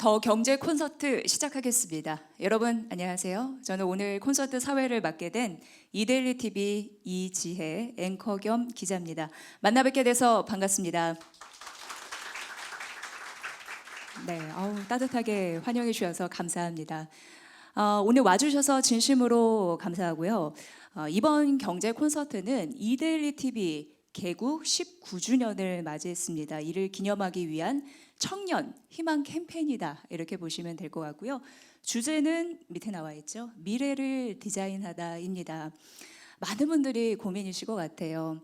더 경제 콘서트 시작하겠습니다. 여러분 안녕하세요. 저는 오늘 콘서트 사회를 맡게 된 이데일리 TV 이지혜 앵커 겸 기자입니다. 만나 뵙게 돼서 반갑습니다. 네, 따뜻하게 환영해 주셔서 감사합니다. 오늘 와주셔서 진심으로 감사하고요. 이번 경제 콘서트는 이데일리 TV 개국 19주년을 맞이했습니다. 이를 기념하기 위한 청년 희망 캠페인이다, 이렇게 보시면 될 것 같고요. 주제는 밑에 나와 있죠. 미래를 디자인하다입니다. 많은 분들이 고민이실 것 같아요.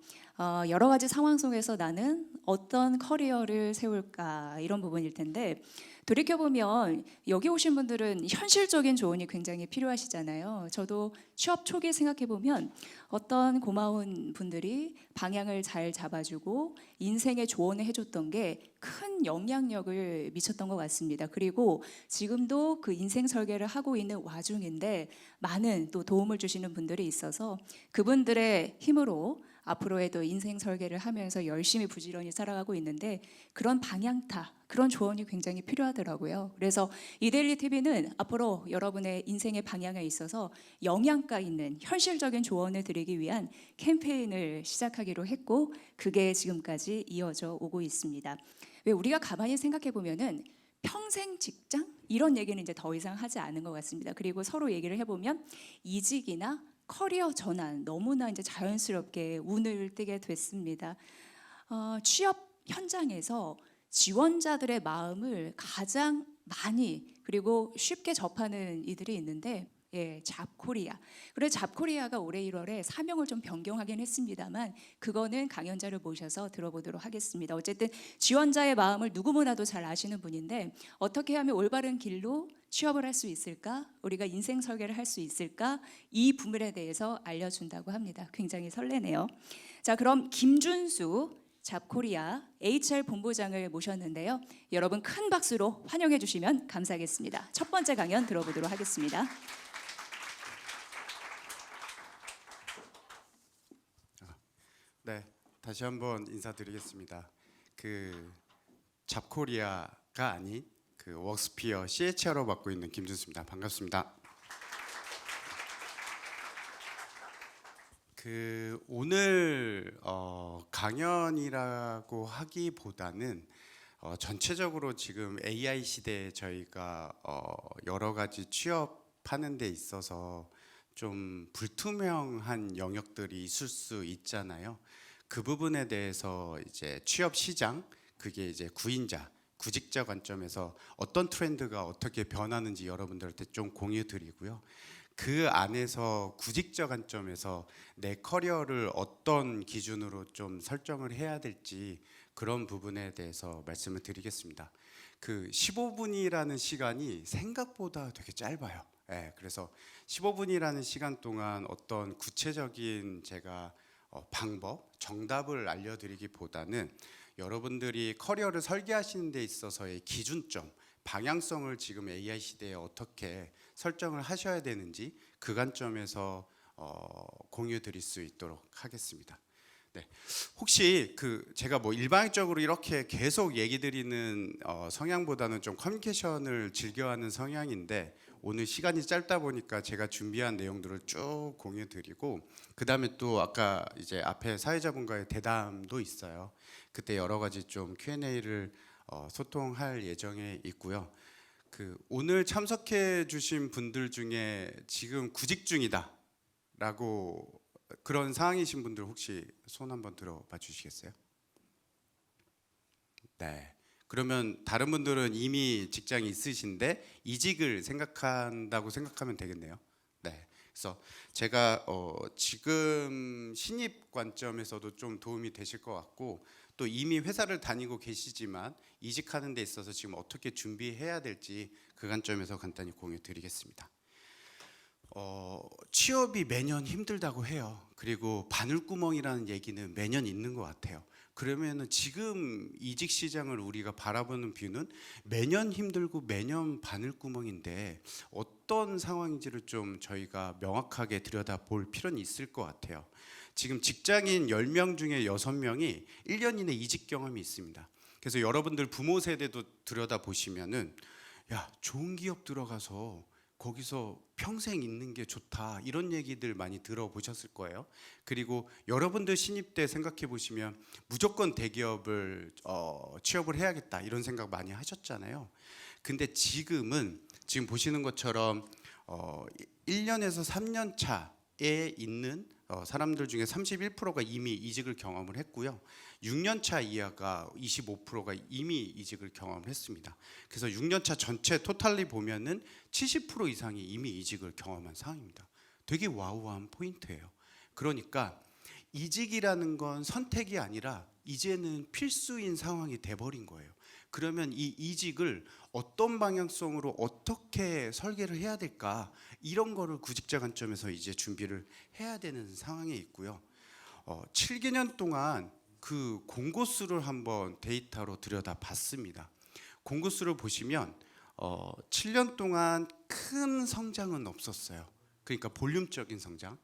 여러 가지 상황 속에서 나는 어떤 커리어를 세울까, 이런 부분일 텐데, 돌이켜보면 여기 오신 분들은 현실적인 조언이 굉장히 필요하시잖아요. 저도 취업 초기 생각해보면 어떤 고마운 분들이 방향을 잘 잡아주고 인생의 조언을 해줬던 게 큰 영향력을 미쳤던 것 같습니다. 그리고 지금도 그 인생 설계를 하고 있는 와중인데 많은 또 도움을 주시는 분들이 있어서 그분들의 힘으로 앞으로에도 인생 설계를 하면서 열심히 부지런히 살아가고 있는데, 그런 방향타, 그런 조언이 굉장히 필요하더라고요. 그래서 이데일리 TV는 앞으로 여러분의 인생의 방향에 있어서 영양가 있는 현실적인 조언을 드리기 위한 캠페인을 시작하기로 했고, 그게 지금까지 이어져 오고 있습니다. 왜 우리가 가만히 생각해 보면은 평생 직장 이런 얘기는 이제 더 이상 하지 않은 것 같습니다. 그리고 서로 얘기를 해보면 이직이나 커리어 전환 너무나 이제 자연스럽게 운을 띠게 됐습니다. 취업 현장에서 지원자들의 마음을 가장 많이 그리고 쉽게 접하는 이들이 있는데, 잡코리아. 그래서 잡코리아가 올해 1월에 사명을 좀 변경하긴 했습니다만, 그거는 강연자를 모셔서 들어보도록 하겠습니다. 어쨌든 지원자의 마음을 누구보다도 잘 아시는 분인데, 어떻게 하면 올바른 길로 취업을 할 수 있을까? 우리가 인생 설계를 할 수 있을까? 이 부분에 대해서 알려준다고 합니다. 굉장히 설레네요. 자, 그럼 김준수 잡코리아 HR 본부장을 모셨는데요. 여러분 큰 박수로 환영해 주시면 감사하겠습니다. 첫 번째 강연 들어보도록 하겠습니다. 네, 다시 한번 인사드리겠습니다. 잡코리아가 아닌 웍스피어 CHR로 맡고 있는 김준수입니다. 반갑습니다. 오늘 강연이라고 하기보다는 전체적으로 지금 AI 시대에 저희가 여러 가지 취업하는 데 있어서 좀 불투명한 영역들이 있을 수 있잖아요. 그 부분에 대해서 이제 취업 시장, 그게 이제 구직자 관점에서 어떤 트렌드가 어떻게 변하는지 여러분들한테 좀 공유 드리고요. 그 안에서 구직자 관점에서 내 커리어를 어떤 기준으로 좀 설정을 해야 될지, 그런 부분에 대해서 말씀을 드리겠습니다. 15분이라는 시간이 생각보다 되게 짧아요. 그래서 15분이라는 시간 동안 어떤 구체적인 제가 방법, 정답을 알려드리기보다는 여러분들이 커리어를 설계하시는 데 있어서의 기준점, 방향성을 지금 AI 시대에 어떻게 설정을 하셔야 되는지, 그 관점에서 공유 드릴 수 있도록 하겠습니다. 네. 혹시 제가 일방적으로 이렇게 계속 얘기 드리는 성향보다는 좀 커뮤니케이션을 즐겨하는 성향인데, 오늘 시간이 짧다 보니까 제가 준비한 내용들을 쭉 공유 드리고, 그 다음에 또 아까 이제 앞에 사회자분과의 대담도 있어요. 그때 여러 가지 좀 Q&A를 소통할 예정에 있고요. 오늘 참석해 주신 분들 중에 지금 구직 중이다 라고 그런 상황이신 분들 혹시 손 한번 들어봐 주시겠어요? 네. 그러면 다른 분들은 이미 직장이 있으신데 이직을 생각한다고 생각하면 되겠네요. 네. 그래서 제가 지금 신입 관점에서도 좀 도움이 되실 것 같고, 또 이미 회사를 다니고 계시지만 이직하는 데 있어서 지금 어떻게 준비해야 될지, 그 관점에서 간단히 공유 드리겠습니다. 취업이 매년 힘들다고 해요. 그리고 바늘구멍이라는 얘기는 매년 있는 것 같아요. 그러면은 지금 이직 시장을 우리가 바라보는 뷰는 매년 힘들고 매년 바늘구멍인데, 어떤 상황인지를 좀 저희가 명확하게 들여다볼 필요는 있을 것 같아요. 지금 직장인 10명 중에 6명이 1년 이내 이직 경험이 있습니다. 그래서 여러분들 부모 세대도 들여다보시면은 야, 좋은 기업 들어가서 거기서 평생 있는 게 좋다, 이런 얘기들 많이 들어보셨을 거예요. 그리고 여러분들 신입 때 생각해 보시면 무조건 대기업을 취업을 해야겠다, 이런 생각 많이 하셨잖아요. 근데 지금 보시는 것처럼 1년에서 3년 차에 있는 사람들 중에 31%가 이미 이직을 경험을 했고요. 6년 차 이하가 25%가 이미 이직을 경험을 했습니다. 그래서 6년 차 전체 토탈리 보면은 70% 이상이 이미 이직을 경험한 상황입니다. 되게 와우한 포인트예요. 그러니까 이직이라는 건 선택이 아니라 이제는 필수인 상황이 돼버린 거예요. 그러면 이 이직을 어떤 방향성으로 어떻게 설계를 해야 될까, 이런 거를 구직자 관점에서 이제 준비를 해야 되는 상황에 있고요. 7개년 동안 그 공고수를 한번 데이터로 들여다봤습니다. 공고수를 보시면 7년 동안 큰 성장은 없었어요. 그러니까 볼륨적인 성장.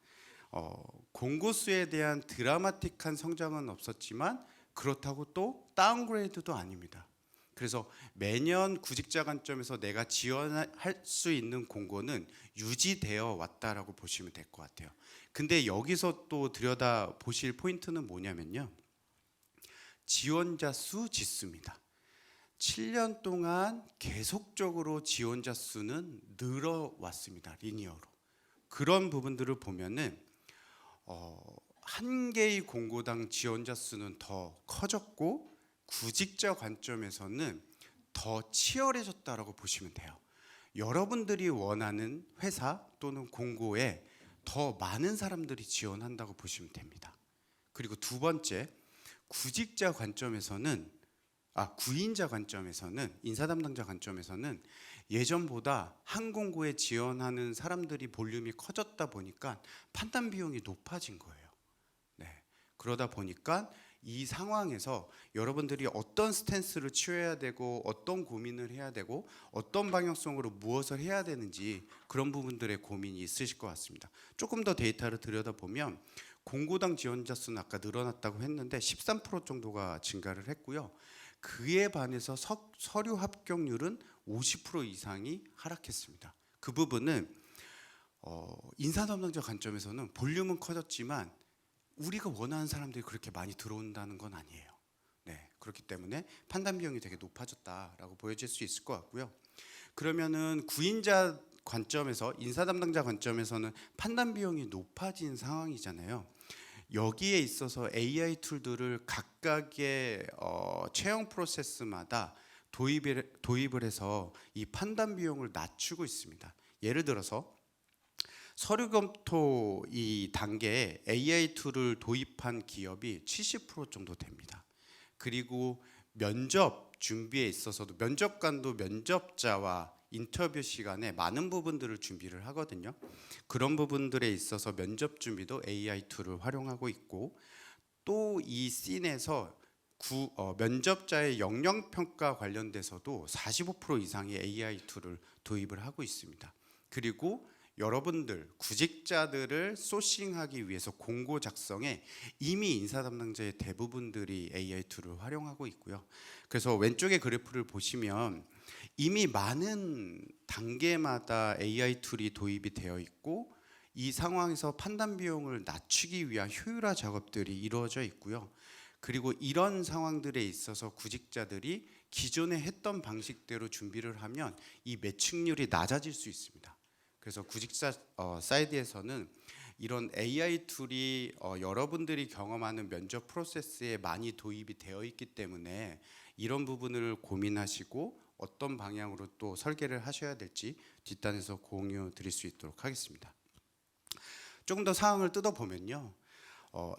공고수에 대한 드라마틱한 성장은 없었지만 그렇다고 또 다운그레이드도 아닙니다. 그래서 매년 구직자 관점에서 내가 지원할 수 있는 공고는 유지되어 왔다라고 보시면 될 것 같아요. 근데 여기서 또 들여다 보실 포인트는 뭐냐면요, 지원자 수 지수입니다. 7년 동안 계속적으로 지원자 수는 늘어왔습니다. 리니어로. 그런 부분들을 보면은 한 개의 공고당 지원자 수는 더 커졌고 구직자 관점에서는 더 치열해졌다라고 보시면 돼요. 여러분들이 원하는 회사 또는 공고에 더 많은 사람들이 지원한다고 보시면 됩니다. 그리고 두 번째, 구직자 관점에서는 구인자 관점에서는, 인사 담당자 관점에서는 예전보다 한 공고에 지원하는 사람들이 볼륨이 커졌다 보니까 판단 비용이 높아진 거예요. 네. 그러다 보니까 이 상황에서 여러분들이 어떤 스탠스를 취해야 되고 어떤 고민을 해야 되고 어떤 방향성으로 무엇을 해야 되는지, 그런 부분들의 고민이 있으실 것 같습니다. 조금 더 데이터를 들여다보면 공고당 지원자 수는 아까 늘어났다고 했는데 13% 정도가 증가를 했고요. 그에 반해서 서류 합격률은 50% 이상이 하락했습니다. 그 부분은 인사 담당자 관점에서는 볼륨은 커졌지만 우리가 원하는 사람들이 그렇게 많이 들어온다는 건 아니에요. 네, 그렇기 때문에 판단 비용이 되게 높아졌다라고 보여질 수 있을 것 같고요. 그러면은 구인자 관점에서, 인사 담당자 관점에서는 판단 비용이 높아진 상황이잖아요. 여기에 있어서 AI 툴들을 각각의 채용 프로세스마다 도입을 해서 이 판단 비용을 낮추고 있습니다. 예를 들어서 서류 검토 이 단계에 AI 툴을 도입한 기업이 70% 정도 됩니다. 그리고 면접 준비에 있어서도 면접관도 면접자와 인터뷰 시간에 많은 부분들을 준비를 하거든요. 그런 부분들에 있어서 면접 준비도 AI 툴을 활용하고 있고, 또 이 씬에서 면접자의 역량 평가 관련돼서도 45% 이상의 AI 툴을 도입을 하고 있습니다. 그리고 여러분들 구직자들을 소싱하기 위해서 공고 작성에 이미 인사 담당자의 대부분들이 AI 툴을 활용하고 있고요. 그래서 왼쪽의 그래프를 보시면 이미 많은 단계마다 AI 툴이 도입이 되어 있고, 이 상황에서 판단 비용을 낮추기 위한 효율화 작업들이 이루어져 있고요. 그리고 이런 상황들에 있어서 구직자들이 기존에 했던 방식대로 준비를 하면 이 매칭률이 낮아질 수 있습니다. 그래서 구직자 사이드에서는 이런 AI 툴이 여러분들이 경험하는 면접 프로세스에 많이 도입이 되어 있기 때문에 이런 부분을 고민하시고 어떤 방향으로 또 설계를 하셔야 될지 뒷단에서 공유 드릴 수 있도록 하겠습니다. 조금 더 사항을 뜯어보면요,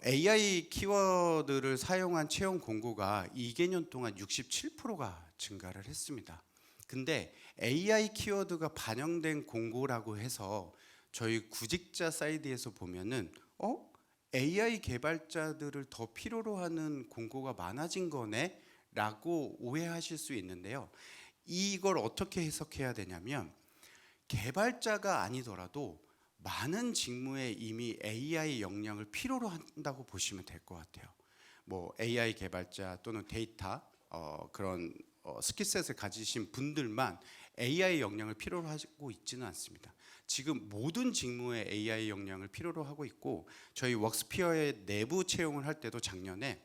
AI 키워드를 사용한 채용 공고가 2개년 동안 67%가 증가를 했습니다. 근데 AI 키워드가 반영된 공고라고 해서 저희 구직자 사이드에서 보면은 AI 개발자들을 더 필요로 하는 공고가 많아진 거네 라고 오해하실 수 있는데요. 이걸 어떻게 해석해야 되냐면, 개발자가 아니더라도 많은 직무에 이미 AI 역량을 필요로 한다고 보시면 될 것 같아요. 뭐 AI 개발자 또는 데이터 그런 스킬셋을 가지신 분들만 AI 역량을 필요로 하고 있지는 않습니다. 지금 모든 직무에 AI 역량을 필요로 하고 있고 저희 웍스피어의 내부 채용을 할 때도 작년에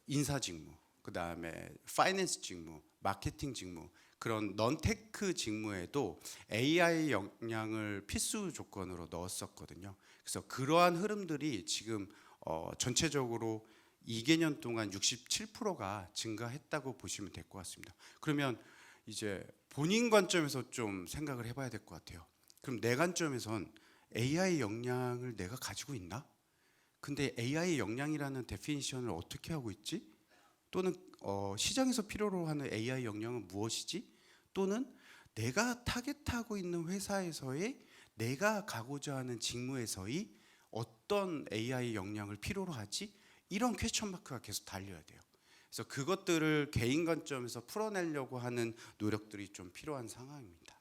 인사 직무, 그 다음에 파이낸스 직무, 마케팅 직무 그런 넌테크 직무에도 AI 역량을 필수 조건으로 넣었었거든요. 그래서 그러한 흐름들이 지금 전체적으로 2개년 동안 67%가 증가했다고 보시면 될 것 같습니다. 그러면 이제 본인 관점에서 좀 생각을 해봐야 될 것 같아요. 그럼 내 관점에선 AI 역량을 내가 가지고 있나? 근데 AI 역량이라는 데피니션을 어떻게 하고 있지? 또는 시장에서 필요로 하는 AI 역량은 무엇이지? 또는 내가 타겟하고 있는 회사에서의 내가 가고자 하는 직무에서의 어떤 AI 역량을 필요로 하지? 이런 퀘스천 마크가 계속 달려야 돼요. 그래서 그것들을 개인 관점에서 풀어내려고 하는 노력들이 좀 필요한 상황입니다.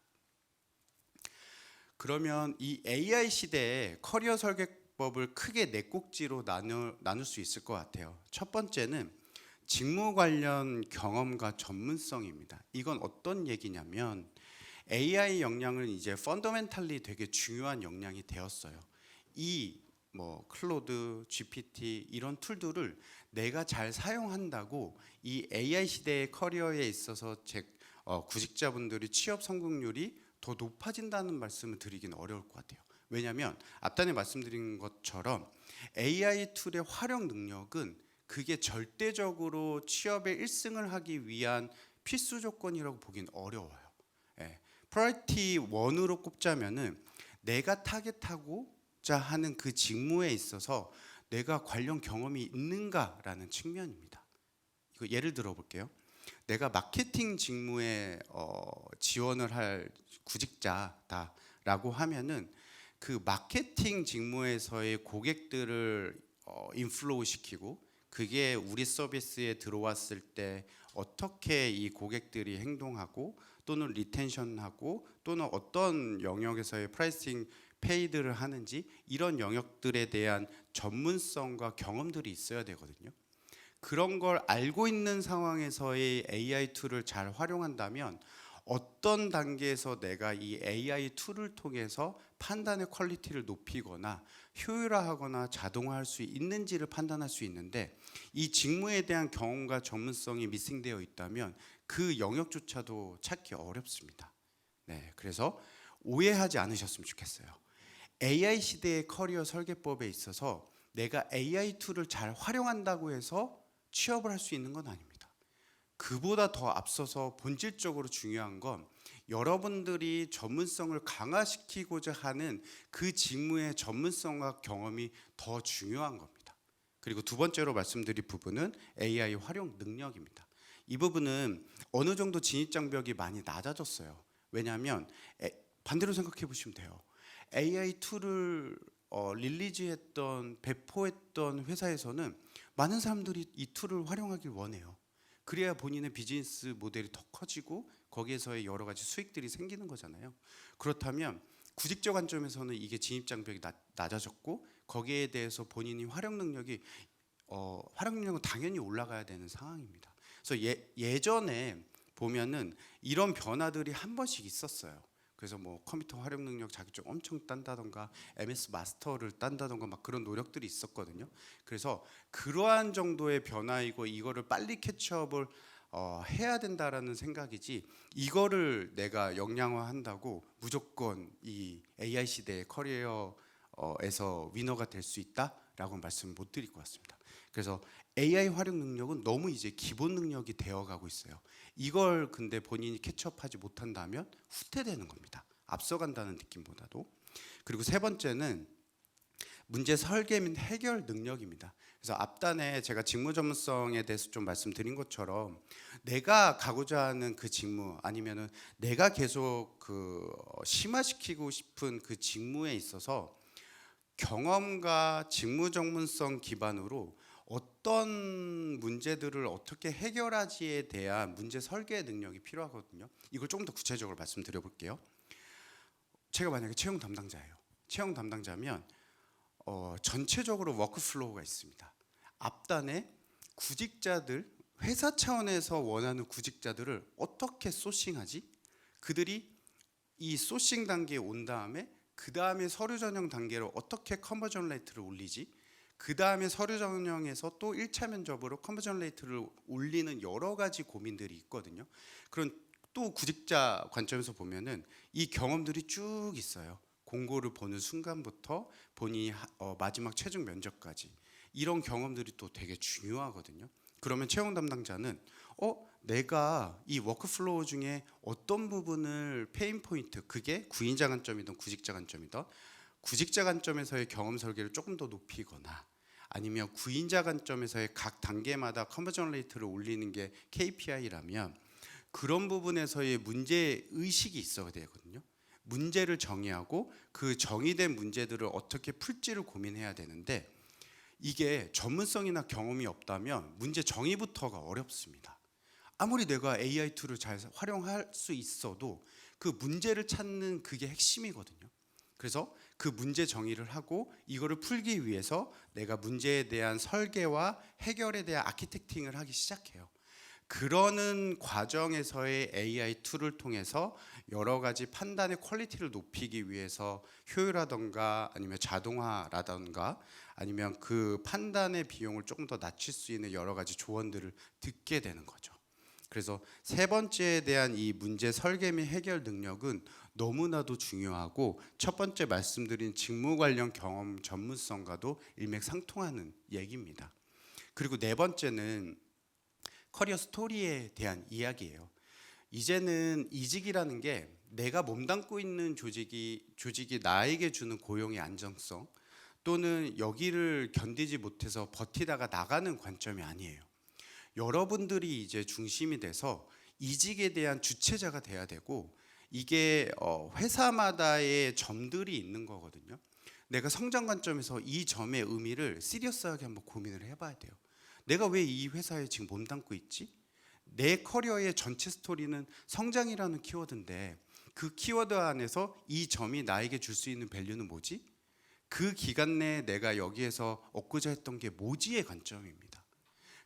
그러면 이 AI 시대의 커리어 설계법을 크게 네 꼭지로 나눌 수 있을 것 같아요. 첫 번째는 직무 관련 경험과 전문성입니다. 이건 어떤 얘기냐면 AI 역량은 이제 펀더멘탈리 되게 중요한 역량이 되었어요. 이 클로드, GPT 이런 툴들을 내가 잘 사용한다고 이 AI 시대의 커리어에 있어서 구직자분들이 취업 성공률이 더 높아진다는 말씀을 드리기는 어려울 것 같아요. 왜냐하면 앞단에 말씀드린 것처럼 AI 툴의 활용 능력은 그게 절대적으로 취업에 1승을 하기 위한 필수 조건이라고 보기는 어려워요. 프라이어리티 1으로 꼽자면은 내가 타겟하고자 하는 그 직무에 있어서 내가 관련 경험이 있는가라는 측면입니다. 이거 예를 들어 볼게요. 내가 마케팅 직무에 지원을 할 구직자다라고 하면은 그 마케팅 직무에서의 고객들을 인플로우 시키고 그게 우리 서비스에 들어왔을 때 어떻게 이 고객들이 행동하고 또는 리텐션하고 또는 어떤 영역에서의 프라이싱 페이드를 하는지 이런 영역들에 대한 전문성과 경험들이 있어야 되거든요. 그런 걸 알고 있는 상황에서의 AI 툴을 잘 활용한다면 어떤 단계에서 내가 이 AI 툴을 통해서 판단의 퀄리티를 높이거나 효율화하거나 자동화할 수 있는지를 판단할 수 있는데 이 직무에 대한 경험과 전문성이 미싱되어 있다면 그 영역조차도 찾기 어렵습니다. 네, 그래서 오해하지 않으셨으면 좋겠어요. AI 시대의 커리어 설계법에 있어서 내가 AI 툴을 잘 활용한다고 해서 취업을 할 수 있는 건 아닙니다. 그보다 더 앞서서 본질적으로 중요한 건 여러분들이 전문성을 강화시키고자 하는 그 직무의 전문성과 경험이 더 중요한 겁니다. 그리고 두 번째로 말씀드릴 부분은 AI 활용 능력입니다. 이 부분은 어느 정도 진입 장벽이 많이 낮아졌어요. 왜냐하면 반대로 생각해 보시면 돼요. AI 툴을 릴리즈했던 배포했던 회사에서는 많은 사람들이 이 툴을 활용하길 원해요. 그래야 본인의 비즈니스 모델이 더 커지고 거기에서의 여러 가지 수익들이 생기는 거잖아요. 그렇다면 구직자 관점에서는 이게 진입 장벽이 낮아졌고 거기에 대해서 본인이 활용 능력은 당연히 올라가야 되는 상황입니다. 그래서 예전에 보면은 이런 변화들이 한 번씩 있었어요. 그래서 컴퓨터 활용 능력 자격증 엄청 딴다던가 MS 마스터를 딴다던가 막 그런 노력들이 있었거든요. 그래서 그러한 정도의 변화이고 이거를 빨리 캐치업을 해야 된다라는 생각이지 이거를 내가 역량화한다고 무조건 이 AI 시대의 커리어에서 위너가 될 수 있다라고 말씀 못 드릴 것 같습니다. 그래서 AI 활용 능력은 너무 이제 기본 능력이 되어가고 있어요. 이걸 근데 본인이 캐치업하지 못한다면 후퇴되는 겁니다. 앞서간다는 느낌보다도. 그리고 세 번째는 문제 설계 및 해결 능력입니다. 그래서 앞단에 제가 직무 전문성에 대해서 좀 말씀드린 것처럼 내가 가고자 하는 그 직무 아니면은 내가 계속 심화시키고 싶은 그 직무에 있어서 경험과 직무 전문성 기반으로 어떤 문제들을 어떻게 해결하지에 대한 문제 설계 능력이 필요하거든요. 이걸 조금 더 구체적으로 말씀드려 볼게요. 제가 만약에 채용 담당자예요. 채용 담당자면 전체적으로 워크플로우가 있습니다. 앞단에 구직자들, 회사 차원에서 원하는 구직자들을 어떻게 소싱하지? 그들이 이 소싱 단계에 온 다음에 그 다음에 서류 전형 단계로 어떻게 컨버전 레이트를 올리지? 그 다음에 서류 전형에서 또 1차 면접으로 컨버전 레이트를 올리는 여러 가지 고민들이 있거든요. 그런 또 구직자 관점에서 보면은 이 경험들이 쭉 있어요. 공고를 보는 순간부터 본인이 마지막 최종 면접까지 이런 경험들이 또 되게 중요하거든요. 그러면 채용 담당자는 내가 이 워크플로우 중에 어떤 부분을 페인 포인트, 그게 구인자 관점이든 구직자 관점이든 구직자 관점에서의 경험 설계를 조금 더 높이거나 아니면 구인자 관점에서의 각 단계마다 컨버전 레이트를 올리는 게 KPI라면 그런 부분에서의 문제 의식이 있어야 되거든요. 문제를 정의하고 그 정의된 문제들을 어떻게 풀지를 고민해야 되는데 이게 전문성이나 경험이 없다면 문제 정의부터가 어렵습니다. 아무리 내가 AI 툴을 잘 활용할 수 있어도 그 문제를 찾는 그게 핵심이거든요. 그래서 그 문제 정의를 하고 이거를 풀기 위해서 내가 문제에 대한 설계와 해결에 대한 아키텍팅을 하기 시작해요. 그러는 과정에서의 AI 툴을 통해서 여러 가지 판단의 퀄리티를 높이기 위해서 효율화던가 아니면 자동화라던가 아니면 그 판단의 비용을 조금 더 낮출 수 있는 여러 가지 조언들을 듣게 되는 거죠. 그래서 세 번째에 대한 이 문제 설계 및 해결 능력은 너무나도 중요하고 첫 번째 말씀드린 직무 관련 경험 전문성과도 일맥상통하는 얘기입니다. 그리고 네 번째는 커리어 스토리에 대한 이야기예요. 이제는 이직이라는 게 내가 몸담고 있는 조직이 나에게 주는 고용의 안정성 또는 여기를 견디지 못해서 버티다가 나가는 관점이 아니에요. 여러분들이 이제 중심이 돼서 이직에 대한 주체자가 돼야 되고 이게 회사마다의 점들이 있는 거거든요. 내가 성장 관점에서 이 점의 의미를 시리어스하게 한번 고민을 해봐야 돼요. 내가 왜 이 회사에 지금 몸담고 있지? 내 커리어의 전체 스토리는 성장이라는 키워드인데 그 키워드 안에서 이 점이 나에게 줄 수 있는 밸류는 뭐지? 그 기간 내에 내가 여기에서 얻고자 했던 게 뭐지의 관점입니다.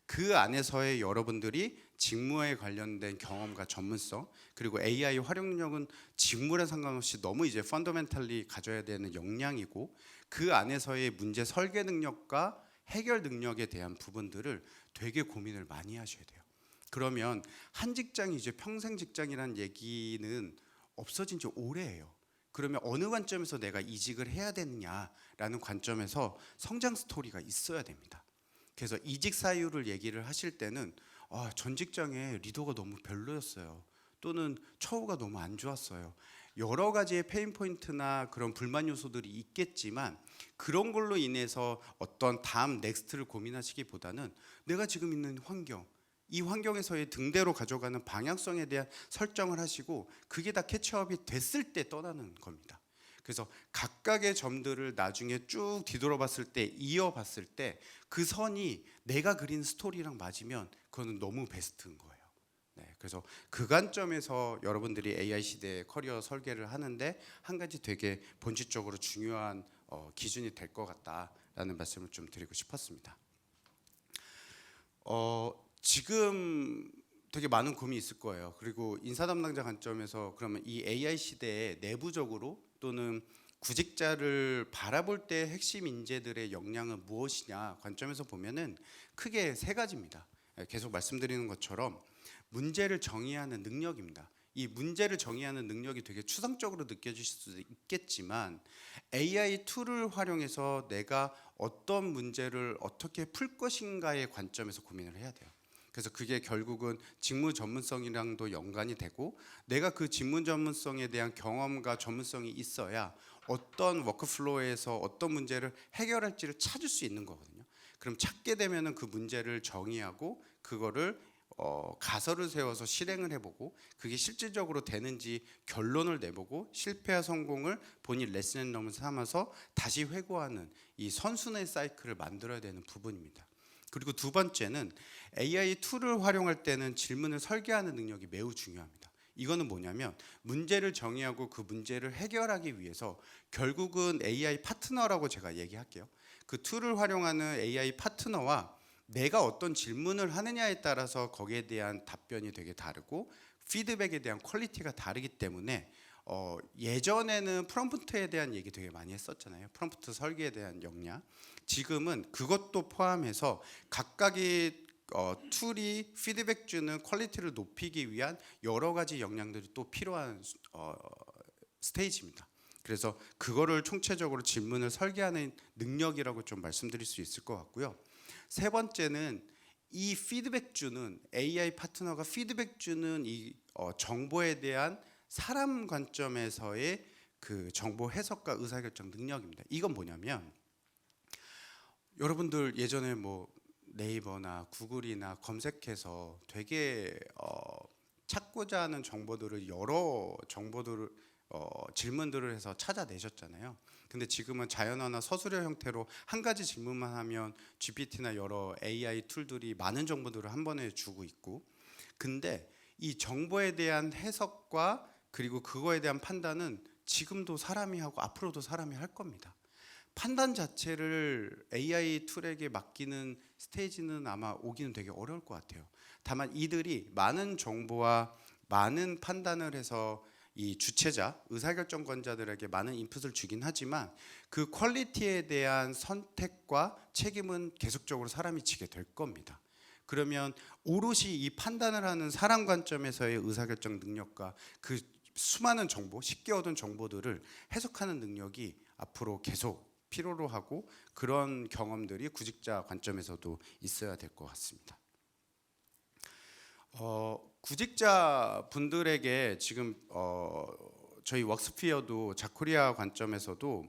그 안에서의 여러분들이 직무에 관련된 경험과 전문성 그리고 AI 활용 능력은 직무랑 상관없이 너무 이제 펀더멘탈리 가져야 되는 역량이고 그 안에서의 문제 설계 능력과 해결 능력에 대한 부분들을 되게 고민을 많이 하셔야 돼요. 그러면 한 직장이 이제 평생 직장이라는 얘기는 없어진 지 오래예요. 그러면 어느 관점에서 내가 이직을 해야 되느냐라는 관점에서 성장 스토리가 있어야 됩니다. 그래서 이직 사유를 얘기를 하실 때는 전 직장의 리더가 너무 별로였어요. 또는 처우가 너무 안 좋았어요. 여러 가지의 페인 포인트나 그런 불만 요소들이 있겠지만 그런 걸로 인해서 어떤 다음 넥스트를 고민하시기보다는 내가 지금 있는 환경, 이 환경에서의 등대로 가져가는 방향성에 대한 설정을 하시고 그게 다 캐치업이 됐을 때 떠나는 겁니다. 그래서 각각의 점들을 나중에 쭉 뒤돌아봤을 때 이어봤을 때 그 선이 내가 그린 스토리랑 맞으면 그거는 너무 베스트인 거예요. 네, 그래서 그 관점에서 여러분들이 AI 시대의 커리어 설계를 하는데 한 가지 되게 본질적으로 중요한 기준이 될 것 같다라는 말씀을 좀 드리고 싶었습니다. 지금 되게 많은 고민이 있을 거예요. 그리고 인사 담당자 관점에서 그러면 이 AI 시대에 내부적으로 또는 구직자를 바라볼 때 핵심 인재들의 역량은 무엇이냐 관점에서 보면은 크게 세 가지입니다. 계속 말씀드리는 것처럼 문제를 정의하는 능력입니다. 이 문제를 정의하는 능력이 되게 추상적으로 느껴질 수도 있겠지만 AI 툴을 활용해서 내가 어떤 문제를 어떻게 풀 것인가의 관점에서 고민을 해야 돼요. 그래서 그게 결국은 직무 전문성이랑도 연관이 되고 내가 그 직무 전문성에 대한 경험과 전문성이 있어야 어떤 워크플로우에서 어떤 문제를 해결할지를 찾을 수 있는 거거든요. 그럼 찾게 되면은 그 문제를 정의하고 그거를 가설을 세워서 실행을 해보고 그게 실질적으로 되는지 결론을 내보고 실패와 성공을 본인 레슨 앤 러닝 삼아서 다시 회고하는 이 선순환의 사이클을 만들어야 되는 부분입니다. 그리고 두 번째는 AI 툴을 활용할 때는 질문을 설계하는 능력이 매우 중요합니다. 이거는 뭐냐면 문제를 정의하고 그 문제를 해결하기 위해서 결국은 AI 파트너라고 제가 얘기할게요. 그 툴을 활용하는 AI 파트너와 내가 어떤 질문을 하느냐에 따라서 거기에 대한 답변이 되게 다르고 피드백에 대한 퀄리티가 다르기 때문에 예전에는 프롬프트에 대한 얘기 되게 많이 했었잖아요. 프롬프트 설계에 대한 역량. 지금은 그것도 포함해서 각각의 툴이 피드백 주는 퀄리티를 높이기 위한 여러 가지 역량들이 또 필요한 스테이지입니다. 그래서 그거를 총체적으로 질문을 설계하는 능력이라고 좀 말씀드릴 수 있을 것 같고요. 세 번째는 이 피드백 주는 AI 파트너가 피드백 주는 이 정보에 대한 사람 관점에서의 그 정보 해석과 의사결정 능력입니다. 이건 뭐냐면 여러분들 예전에 뭐 네이버나 구글이나 검색해서 되게 찾고자 하는 정보들을 여러 정보들을 질문들을 해서 찾아내셨잖아요. 근데 지금은 자연어나 서술형 형태로 한 가지 질문만 하면 GPT나 여러 AI 툴들이 많은 정보들을 한 번에 주고 있고, 근데 이 정보에 대한 해석과 그리고 그거에 대한 판단은 지금도 사람이 하고 앞으로도 사람이 할 겁니다. 판단 자체를 AI 툴에게 맡기는 스테이지는 아마 오기는 되게 어려울 것 같아요. 다만 이들이 많은 정보와 많은 판단을 해서 이 주체자, 의사결정권자들에게 많은 인풋을 주긴 하지만 그 퀄리티에 대한 선택과 책임은 계속적으로 사람이 지게 될 겁니다. 그러면 오롯이 이 판단을 하는 사람 관점에서의 의사결정 능력과 그 수많은 정보, 쉽게 얻은 정보들을 해석하는 능력이 앞으로 계속 필요로 하고, 그런 경험들이 구직자 관점에서도 있어야 될 것 같습니다. 구직자 분들에게 지금 저희 웍스피어도 자코리아 관점에서도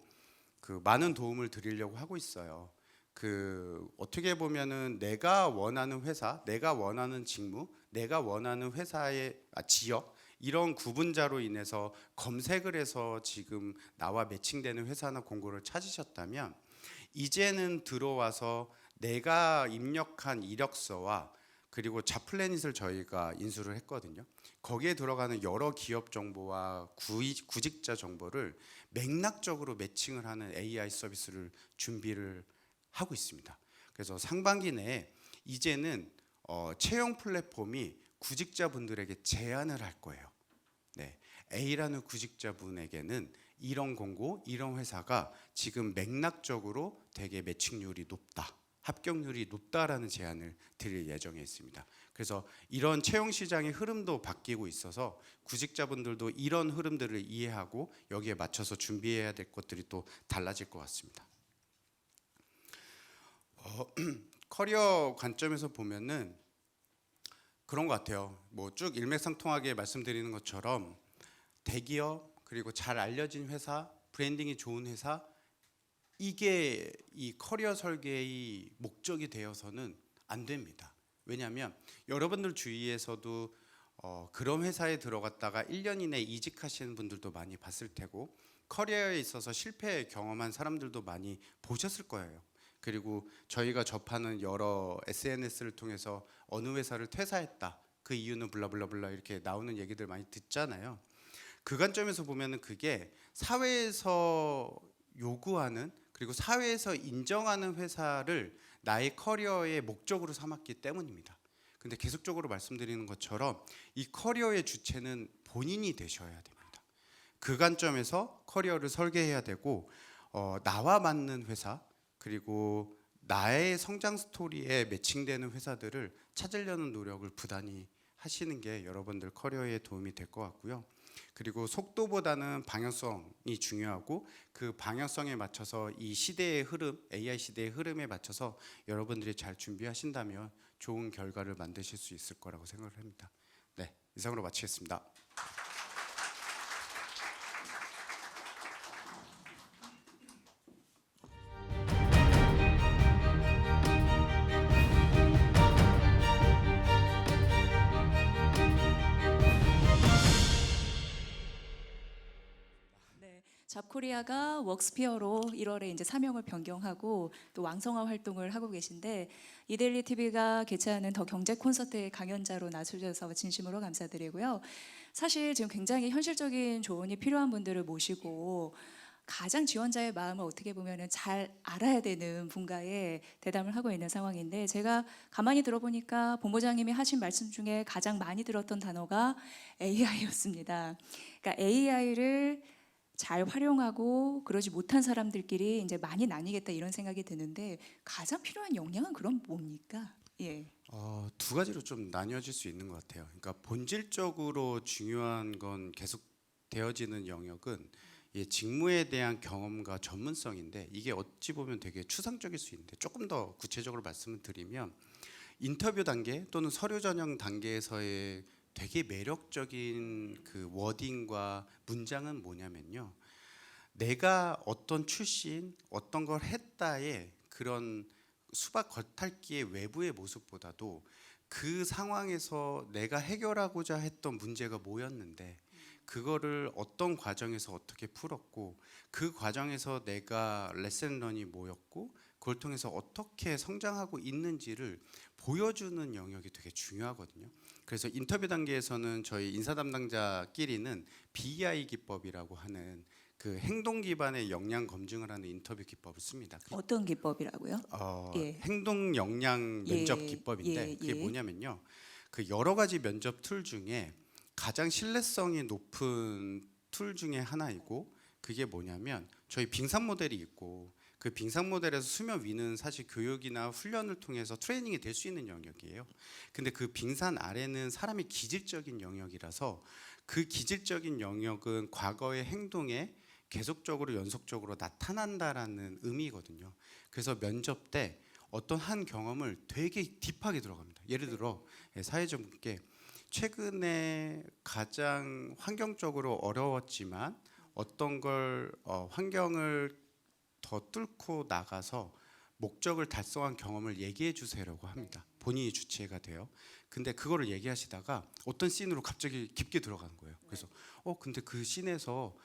그 많은 도움을 드리려고 하고 있어요. 그 어떻게 보면은 내가 원하는 회사, 내가 원하는 직무, 내가 원하는 회사의 지역, 이런 구분자로 인해서 검색을 해서 지금 나와 매칭되는 회사나 공고를 찾으셨다면, 이제는 들어와서 내가 입력한 이력서와 그리고 잡플래닛을 저희가 인수를 했거든요. 거기에 들어가는 여러 기업 정보와 구직자 정보를 맥락적으로 매칭을 하는 AI 서비스를 준비를 하고 있습니다. 그래서 상반기 내에 이제는 채용 플랫폼이 구직자분들에게 제안을 할 거예요. 네, A라는 구직자분에게는 이런 공고, 이런 회사가 지금 맥락적으로 되게 매칭률이 높다, 합격률이 높다라는 제안을 드릴 예정에 있습니다. 그래서 이런 채용 시장의 흐름도 바뀌고 있어서 구직자분들도 이런 흐름들을 이해하고 여기에 맞춰서 준비해야 될 것들이 또 달라질 것 같습니다. 커리어 관점에서 보면은 그런 것 같아요. 뭐 쭉 일맥상통하게 말씀드리는 것처럼 대기업, 그리고 잘 알려진 회사, 브랜딩이 좋은 회사, 이게 이 커리어 설계의 목적이 되어서는 안 됩니다. 왜냐하면 여러분들 주위에서도 그런 회사에 들어갔다가 1년 이내에 이직하시는 분들도 많이 봤을 테고, 커리어에 있어서 실패 경험한 사람들도 많이 보셨을 거예요. 그리고 저희가 접하는 여러 SNS를 통해서 어느 회사를 퇴사했다, 그 이유는 블라블라블라 이렇게 나오는 얘기들 많이 듣잖아요. 그 관점에서 보면은 그게 사회에서 요구하는, 그리고 사회에서 인정하는 회사를 나의 커리어의 목적으로 삼았기 때문입니다. 근데 계속적으로 말씀드리는 것처럼 이 커리어의 주체는 본인이 되셔야 됩니다. 그 관점에서 커리어를 설계해야 되고, 나와 맞는 회사, 그리고 나의 성장 스토리에 매칭되는 회사들을 찾으려는 노력을 부단히 하시는 게 여러분들 커리어에 도움이 될 것 같고요. 그리고 속도보다는 방향성이 중요하고, 그 방향성에 맞춰서 이 시대의 흐름, AI 시대의 흐름에 맞춰서 여러분들이 잘 준비하신다면 좋은 결과를 만드실 수 있을 거라고 생각을 합니다. 네, 이상으로 마치겠습니다. 잡코리아가 웍스피어로 1월에 이제 사명을 변경하고 또 왕성화 활동을 하고 계신데, 이데일리 TV가 개최하는 더 경제 콘서트의 강연자로 나서주셔서 진심으로 감사드리고요. 사실 지금 굉장히 현실적인 조언이 필요한 분들을 모시고 가장 지원자의 마음을 어떻게 보면은 잘 알아야 되는 분과의 대담을 하고 있는 상황인데 제가 가만히 들어보니까 본부장님이 하신 말씀 중에 가장 많이 들었던 단어가 AI였습니다. 그러니까 AI를 잘 활용하고 그러지 못한 사람들끼리 이제 많이 나뉘겠다 이런 생각이 드는데 가장 필요한 역량은 그럼 뭡니까? 예. 두 가지로 좀 나뉘어질 수 있는 것 같아요. 그러니까 본질적으로 중요한 건 계속 되어지는 영역은 직무에 대한 경험과 전문성인데 이게 어찌 보면 되게 추상적일 수 있는데 조금 더 구체적으로 말씀을 드리면 인터뷰 단계 또는 서류 전형 단계에서의 되게 매력적인 그 워딩과 문장은 뭐냐면요. 내가 어떤 출신, 어떤 걸 했다의 그런 수박 겉핥기의 외부의 모습보다도 그 상황에서 내가 해결하고자 했던 문제가 뭐였는데 그거를 어떤 과정에서 어떻게 풀었고 그 과정에서 내가 레슨런이 뭐였고 그걸 통해서 어떻게 성장하고 있는지를 보여주는 영역이 되게 중요하거든요. 그래서 인터뷰 단계에서는 저희 인사 담당자끼리는 BEI 기법이라고 하는 그 행동 기반의 역량 검증을 하는 인터뷰 기법을 씁니다. 어떤 기법이라고요? 예. 행동 역량 면접 예, 기법인데 예, 그게 예. 뭐냐면요. 그 여러 가지 면접 툴 중에 가장 신뢰성이 높은 툴 중에 하나이고 그게 뭐냐면 저희 빙상 모델이 있고 그 빙상 모델에서 수면 위는 사실 교육이나 훈련을 통해서 트레이닝이 될 수 있는 영역이에요. 근데 그 빙산 아래는 사람이 기질적인 영역이라서 그 기질적인 영역은 과거의 행동에 계속적으로 연속적으로 나타난다라는 의미거든요. 그래서 면접 때 어떤 한 경험을 되게 딥하게 들어갑니다. 예를 들어 사회자분께 최근에 가장 환경적으로 어려웠지만 어떤 걸 환경을 더 뚫고 나가서 목적을 달성한 경험을 얘기해 주세요라고 합니다. 본인이 주체가 돼요. 근데 그거를 얘기하시다가 어떤 씬으로 갑자기 깊게 들어가는 거예요. 그래서 근데 그 씬에서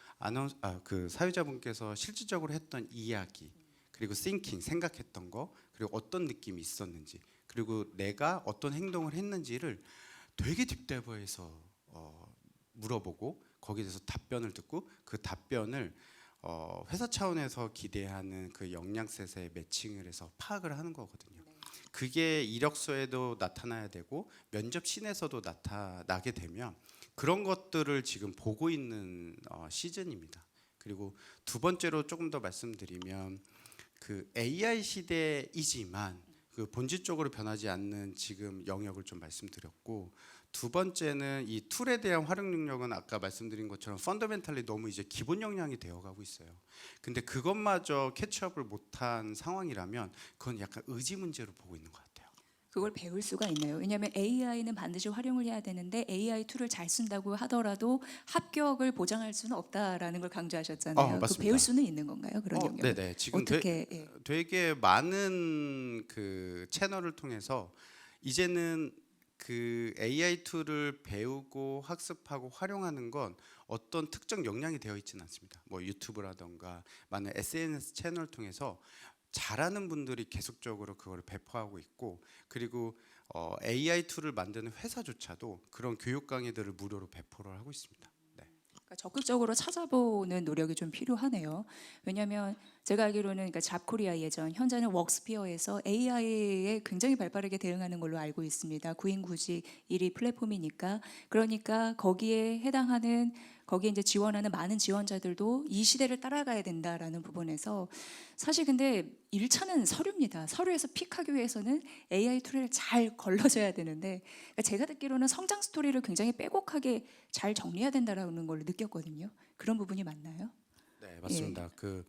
그 사회자분께서 실질적으로 했던 이야기 그리고 thinking 생각했던 거 그리고 어떤 느낌이 있었는지 그리고 내가 어떤 행동을 했는지를 되게 딥대버해서 물어보고 거기에 대해서 답변을 듣고 그 답변을 회사 차원에서 기대하는 그 역량셋에 매칭을 해서 파악을 하는 거거든요. 그게 이력서에도 나타나야 되고 면접 씬에서도 나타나게 되면 그런 것들을 지금 보고 있는 시즌입니다. 그리고 두 번째로 조금 더 말씀드리면 그 AI 시대이지만 그 본질적으로 변하지 않는 지금 영역을 좀 말씀드렸고 두 번째는 이 툴에 대한 활용 능력은 아까 말씀드린 것처럼 펀더멘탈리 너무 이제 기본 역량이 되어가고 있어요. 근데 그것마저 캐치업을 못한 상황이라면 그건 약간 의지 문제로 보고 있는 것 같아요. 그걸 배울 수가 있나요? 왜냐하면 AI는 반드시 활용을 해야 되는데 AI 툴을 잘 쓴다고 하더라도 합격을 보장할 수는 없다라는 걸 강조하셨잖아요. 그 맞습니다. 배울 수는 있는 건가요? 그런 영역을? 네네. 지금 어떻게? 예. 되게 많은 그 채널을 통해서 이제는 그 AI 툴을 배우고 학습하고 활용하는 건 어떤 특정 역량이 되어 있지는 않습니다. 뭐 유튜브라던가 많은 SNS 채널을 통해서 잘하는 분들이 계속적으로 그걸 배포하고 있고 그리고 AI 툴을 만드는 회사조차도 그런 교육 강의들을 무료로 배포를 하고 있습니다. 네. 그러니까 적극적으로 찾아보는 노력이 좀 필요하네요. 왜냐하면 제가 알기로는 그러니까 잡코리아 예전 현재는 웍스피어에서 AI에 굉장히 발빠르게 대응하는 걸로 알고 있습니다. 구인구직 1위 플랫폼이니까 그러니까 거기에 해당하는 거기에 이제 지원하는 많은 지원자들도 이 시대를 따라가야 된다라는 부분에서 사실 근데 1차는 서류입니다. 서류에서 픽하기 위해서는 AI 툴을 잘 걸러줘야 되는데 그러니까 제가 듣기로는 성장 스토리를 굉장히 빼곡하게 잘 정리해야 된다라는 걸 느꼈거든요. 그런 부분이 맞나요? 네, 맞습니다. 그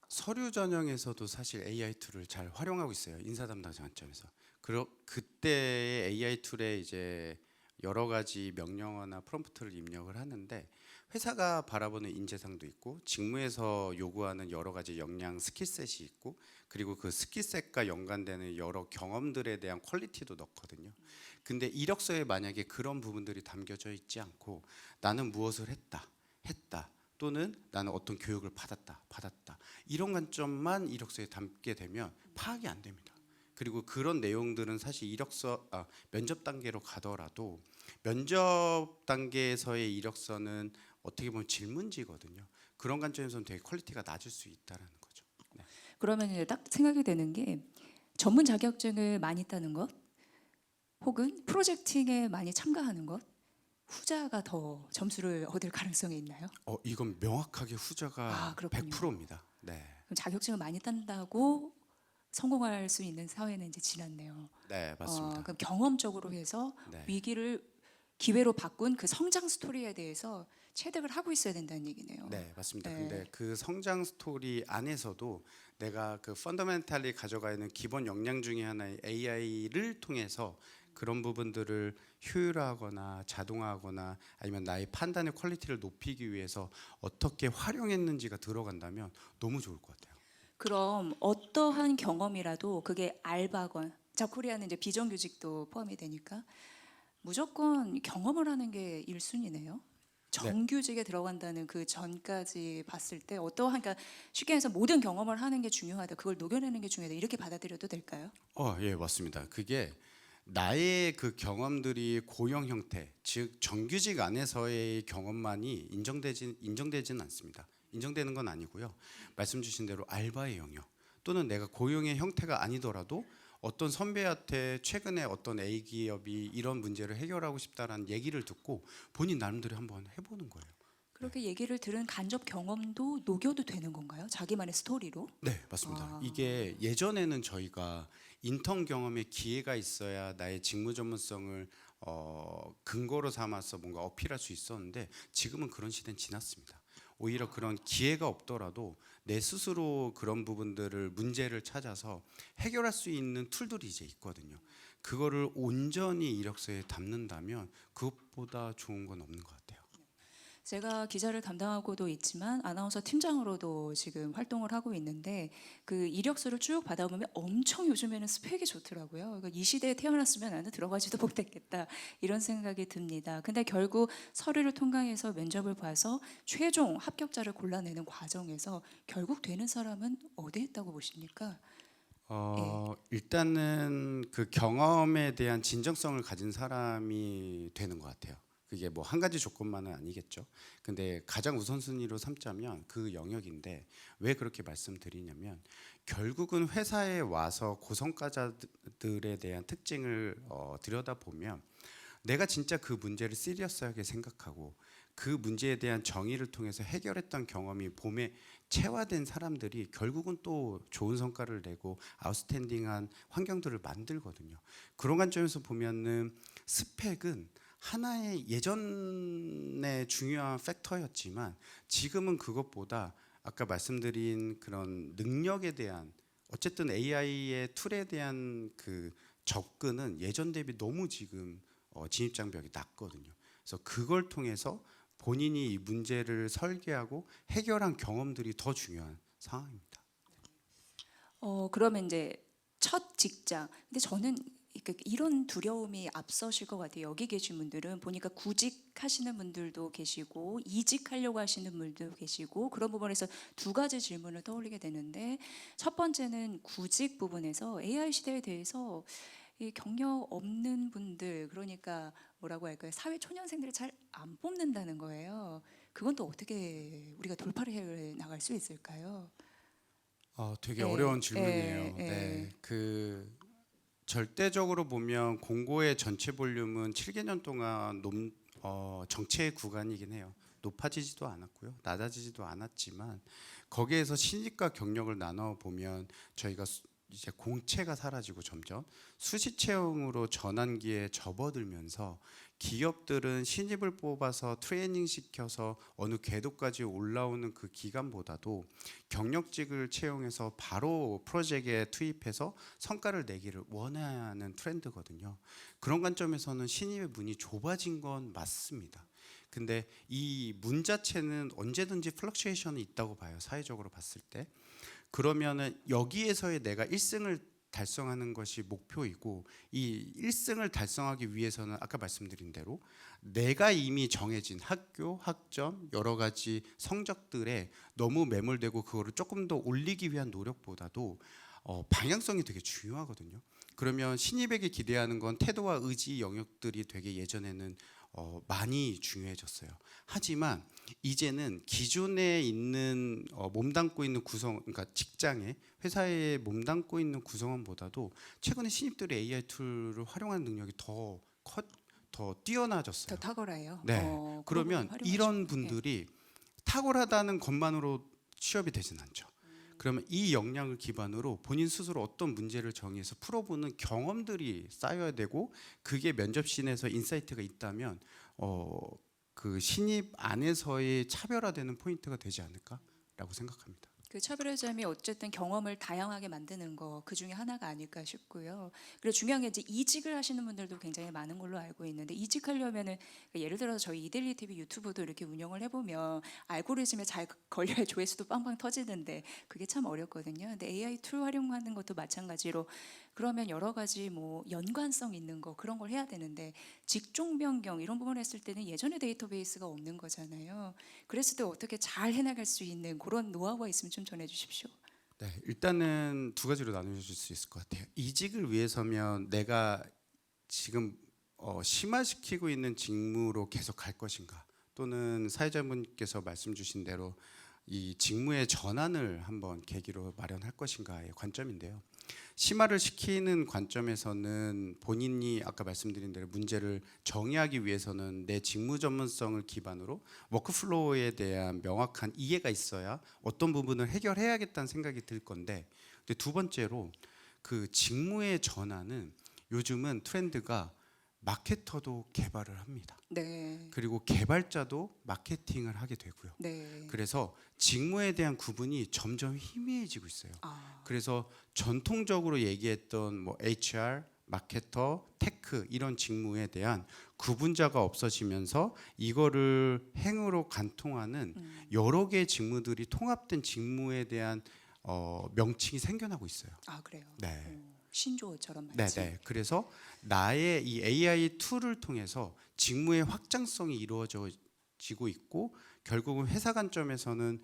서류 전형에서도 사실 AI 툴을 잘 활용하고 있어요. 인사 담당자 관점에서. 그때의 AI 툴에 이제 여러 가지 명령어나 프롬프트를 입력을 하는데 회사가 바라보는 인재상도 있고 직무에서 요구하는 여러 가지 역량 스킬셋이 있고 그리고 그 스킬셋과 연관되는 여러 경험들에 대한 퀄리티도 넣거든요. 근데 이력서에 만약에 그런 부분들이 담겨져 있지 않고 나는 무엇을 했다 또는 나는 어떤 교육을 받았다 이런 관점만 이력서에 담게 되면 파악이 안 됩니다. 그리고 그런 내용들은 사실 면접 단계로 가더라도 면접 단계에서의 이력서는 어떻게 보면 질문지거든요. 그런 관점에서는 되게 퀄리티가 낮을 수 있다라는 거죠. 네. 그러면 이제 딱 생각이 되는 게 전문 자격증을 많이 따는 것, 혹은 프로젝팅에 많이 참가하는 것, 후자가 더 점수를 얻을 가능성이 있나요? 이건 명확하게 후자가 그렇군요. 100%입니다. 네. 그럼 자격증을 많이 딴다고 성공할 수 있는 사회는 이제 지났네요. 네, 맞습니다. 그럼 경험적으로 해서 네. 위기를 기회로 바꾼 그 성장 스토리에 대해서 체득을 하고 있어야 된다는 얘기네요. 네, 맞습니다. 네. 근데 그 성장 스토리 안에서도 내가 그 펀더멘탈리 가져가 있는 기본 역량 중에 하나의 AI를 통해서 그런 부분들을 효율화하거나 자동화하거나 아니면 나의 판단의 퀄리티를 높이기 위해서 어떻게 활용했는지가 들어간다면 너무 좋을 것 같아요. 그럼 어떠한 경험이라도 그게 알바건, 자 코리아는 이제 비정규직도 포함이 되니까 무조건 경험을 하는 게 1순위네요. 정규직에 들어간다는 그 전까지 봤을 때 어떠한, 그러니까 쉽게 해서 모든 경험을 하는 게 중요하다, 그걸 녹여내는 게 중요하다, 이렇게 받아들여도 될까요? 예, 맞습니다. 그게 나의 그 경험들이 고용 형태, 즉 정규직 안에서의 경험만이 인정되지는 않습니다. 인정되는 건 아니고요. 말씀 주신 대로 알바의 영역 또는 내가 고용의 형태가 아니더라도 어떤 선배한테 최근에 어떤 A 기업이 이런 문제를 해결하고 싶다라는 얘기를 듣고 본인 나름대로 한번 해보는 거예요. 그렇게 얘기를 들은 간접 경험도 녹여도 되는 건가요? 자기만의 스토리로? 네, 맞습니다. 이게 예전에는 저희가 인턴 경험에 기회가 있어야 나의 직무 전문성을 근거로 삼아서 뭔가 어필할 수 있었는데 지금은 그런 시대는 지났습니다. 오히려 그런 기회가 없더라도 내 스스로 그런 부분들을 문제를 찾아서 해결할 수 있는 툴들이 이제 있거든요. 그거를 온전히 이력서에 담는다면 그것보다 좋은 건 없는 것 같아요. 제가 기자를 담당하고도 있지만 아나운서 팀장으로도 지금 활동을 하고 있는데 그 이력서를 쭉 받아보면 엄청 요즘에는 스펙이 좋더라고요. 그러니까 이 시대에 태어났으면 나는 들어가지도 못했겠다, 이런 생각이 듭니다. 근데 결국 서류를 통과해서 면접을 봐서 최종 합격자를 골라내는 과정에서 결국 되는 사람은 어디에 있다고 보십니까? 일단은 그 경험에 대한 진정성을 가진 사람이 되는 것 같아요. 그게 뭐 한 가지 조건만은 아니겠죠. 근데 가장 우선순위로 삼자면 그 영역인데 왜 그렇게 말씀드리냐면 결국은 회사에 와서 고성과자들에 대한 특징을 들여다보면 내가 진짜 그 문제를 시리어스하게 생각하고 그 문제에 대한 정의를 통해서 해결했던 경험이 몸에 체화된 사람들이 결국은 또 좋은 성과를 내고 아웃스탠딩한 환경들을 만들거든요. 그런 관점에서 보면은 스펙은 하나의 예전에 중요한 팩터였지만 지금은 그것보다 아까 말씀드린 그런 능력에 대한 어쨌든 AI의 툴에 대한 그 접근은 예전 대비 너무 지금 진입장벽이 낮거든요. 그래서 그걸 통해서 본인이 이 문제를 설계하고 해결한 경험들이 더 중요한 상황입니다. 그러면 이제 첫 직장. 근데 저는 이런 두려움이 앞서실 것 같아요. 여기 계신 분들은 보니까 구직하시는 분들도 계시고 이직하려고 하시는 분들도 계시고, 그런 부분에서 두 가지 질문을 떠올리게 되는데, 첫 번째는 구직 부분에서 AI 시대에 대해서 이 경력 없는 분들, 그러니까 뭐라고 할까요? 사회 초년생들을 잘 안 뽑는다는 거예요. 그건 또 어떻게 우리가 돌파를 해 나갈 수 있을까요? 되게 네, 어려운 질문이에요. 네. 네, 그 절대적으로 보면 공고의 전체 볼륨은 7개년 동안 정체 구간이긴 해요. 높아지지도 않았고요, 낮아지지도 않았지만 거기에서 신입과 경력을 나눠 보면 저희가 이제 공채가 사라지고 점점 수시 채용으로 전환기에 접어들면서 기업들은 신입을 뽑아서 트레이닝 시켜서 어느 궤도까지 올라오는 그 기간보다도 경력직을 채용해서 바로 프로젝트에 투입해서 성과를 내기를 원하는 트렌드거든요. 그런 관점에서는 신입의 문이 좁아진 건 맞습니다. 근데 이 문 자체는 언제든지 플럭추에이션이 있다고 봐요, 사회적으로 봤을 때. 그러면은 여기에서의 내가 1승을 달성하는 것이 목표이고, 이 1승을 달성하기 위해서는 아까 말씀드린 대로 내가 이미 정해진 학교, 학점, 여러 가지 성적들에 너무 매몰되고 그거를 조금 더 올리기 위한 노력보다도 방향성이 되게 중요하거든요. 그러면 신입에게 기대하는 건 태도와 의지 영역들이 되게 예전에는 많이 중요해졌어요. 하지만 이제는 기존에 있는 몸담고 있는 구성, 그러니까 직장에 회사에 몸담고 있는 구성원보다도 최근에 신입들이 AI 툴을 활용하는 능력이 더 뛰어나졌어요. 더 탁월해요. 네. 그런 부분 그러면 활용하시고. 이런 분들이 탁월하다는 것만으로 취업이 되진 않죠. 그러면 이 역량을 기반으로 본인 스스로 어떤 문제를 정해서 풀어보는 경험들이 쌓여야 되고, 그게 면접신에서 인사이트가 있다면 그 신입 안에서의 차별화되는 포인트가 되지 않을까라고 생각합니다. 그 차별의 점이 어쨌든 경험을 다양하게 만드는 거, 그 중에 하나가 아닐까 싶고요. 그리고 중요한 게 이제 이직을 하시는 분들도 굉장히 많은 걸로 알고 있는데, 이직하려면은 예를 들어서 저희 이데일리 TV 유튜브도 이렇게 운영을 해보면 알고리즘에 잘 걸려야 조회수도 빵빵 터지는데 그게 참 어렵거든요. 근데 AI 툴 활용하는 것도 마찬가지로, 그러면 여러 가지 뭐 연관성 있는 거 그런 걸 해야 되는데, 직종 변경 이런 부분을 했을 때는 예전에 데이터베이스가 없는 거잖아요. 그랬을 때 어떻게 잘 해나갈 수 있는 그런 노하우가 있으면 좀 전해주십시오. 네, 일단은 두 가지로 나누실 수 있을 것 같아요. 이직을 위해서면 내가 지금 심화시키고 있는 직무로 계속 갈 것인가, 또는 사회자분께서 말씀 주신 대로 이 직무의 전환을 한번 계기로 마련할 것인가의 관점인데요. 심화를 시키는 관점에서는 본인이 아까 말씀드린 대로 문제를 정의하기 위해서는 내 직무 전문성을 기반으로 워크플로우에 대한 명확한 이해가 있어야 어떤 부분을 해결해야겠다는 생각이 들 건데, 근데 두 번째로 그 직무의 전환은 요즘은 트렌드가 마케터도 개발을 합니다. 네. 그리고 개발자도 마케팅을 하게 되고요. 네. 그래서 직무에 대한 구분이 점점 희미해지고 있어요. 아, 그래서 전통적으로 얘기했던 뭐 HR, 마케터, 테크 이런 직무에 대한 구분자가 없어지면서 이거를 행으로 간통하는 여러 개의 직무들이 통합된 직무에 대한 명칭이 생겨나고 있어요. 아 그래요. 네. 신조어처럼 네, 말이지. 네. 그래서 나의 이 AI 툴을 통해서 직무의 확장성이 이루어지고 있고, 결국은 회사 관점에서는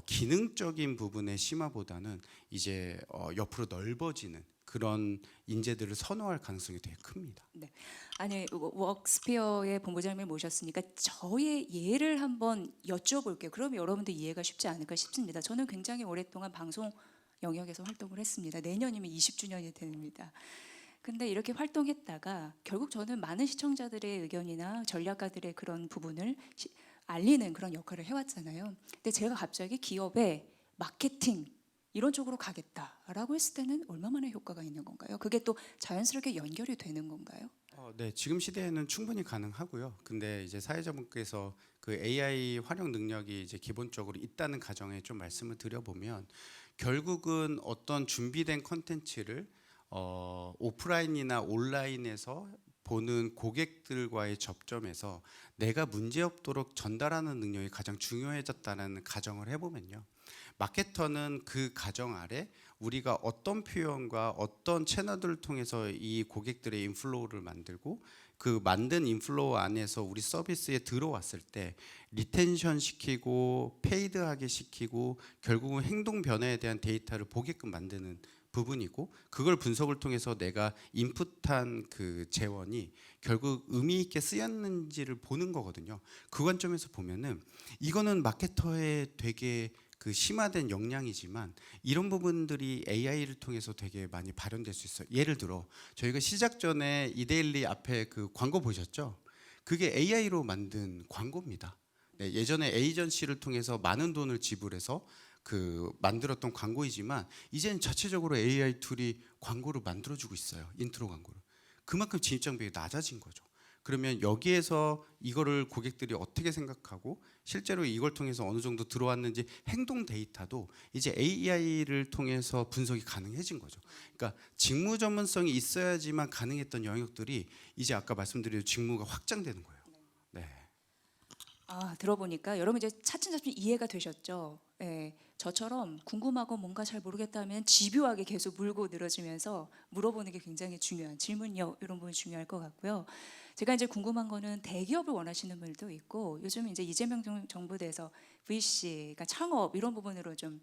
기능적인 부분의 심화보다는 이제 옆으로 넓어지는 그런 인재들을 선호할 가능성이 되게 큽니다. 네. 아니 웍스피어의 본부장님을 모셨으니까 저의 예를 한번 여쭤볼게요. 그럼 여러분들 이해가 쉽지 않을까 싶습니다. 저는 굉장히 오랫동안 방송 영역에서 활동을 했습니다. 내년이면 20주년이 됩니다. 근데 이렇게 활동했다가 결국 저는 많은 시청자들의 의견이나 전략가들의 그런 부분을 알리는 그런 역할을 해왔잖아요. 근데 제가 갑자기 기업에 마케팅 이런 쪽으로 가겠다라고 했을 때는 얼마만의 효과가 있는 건가요? 그게 또 자연스럽게 연결이 되는 건가요? 네, 지금 시대에는 충분히 가능하고요. 근데 이제 사회자분께서 그 AI 활용 능력이 이제 기본적으로 있다는 가정에 좀 말씀을 드려보면, 결국은 어떤 준비된 컨텐츠를 오프라인이나 온라인에서 보는 고객들과의 접점에서 내가 문제 없도록 전달하는 능력이 가장 중요해졌다는 가정을 해보면요, 마케터는 그 가정 아래 우리가 어떤 표현과 어떤 채널들을 통해서 이 고객들의 인플로우를 만들고, 그 만든 인플로우 안에서 우리 서비스에 들어왔을 때 리텐션 시키고 페이드하게 시키고 결국은 행동 변화에 대한 데이터를 보게끔 만드는 부분이고, 그걸 분석을 통해서 내가 인풋한 그 재원이 결국 의미 있게 쓰였는지를 보는 거거든요. 그 관점에서 보면은 이거는 마케터의 되게 그 심화된 역량이지만, 이런 부분들이 AI를 통해서 되게 많이 발현될 수 있어요. 예를 들어 저희가 시작 전에 이데일리 앞에 그 광고 보셨죠? 그게 AI로 만든 광고입니다. 네, 예전에 에이전시를 통해서 많은 돈을 지불해서 그 만들었던 광고이지만, 이제는 자체적으로 AI 툴이 광고를 만들어주고 있어요. 인트로 광고를. 그만큼 진입 장벽이 낮아진 거죠. 그러면 여기에서 이거를 고객들이 어떻게 생각하고 실제로 이걸 통해서 어느 정도 들어왔는지 행동 데이터도 이제 AI를 통해서 분석이 가능해진 거죠. 그러니까 직무 전문성이 있어야지만 가능했던 영역들이 이제 아까 말씀드린 직무가 확장되는 거예요. 네. 아, 들어보니까 여러분 이제 차츰차츰 이해가 되셨죠? 예, 저처럼 궁금하고 뭔가 잘 모르겠다면 집요하게 계속 물고 늘어지면서 물어보는 게 굉장히 중요한, 질문력 이런 부분이 중요할 것 같고요. 제가 이제 궁금한 거는 대기업을 원하시는 분들도 있고, 요즘 이제 이재명 정부 내에서 VC, 그러니까 창업 이런 부분으로 좀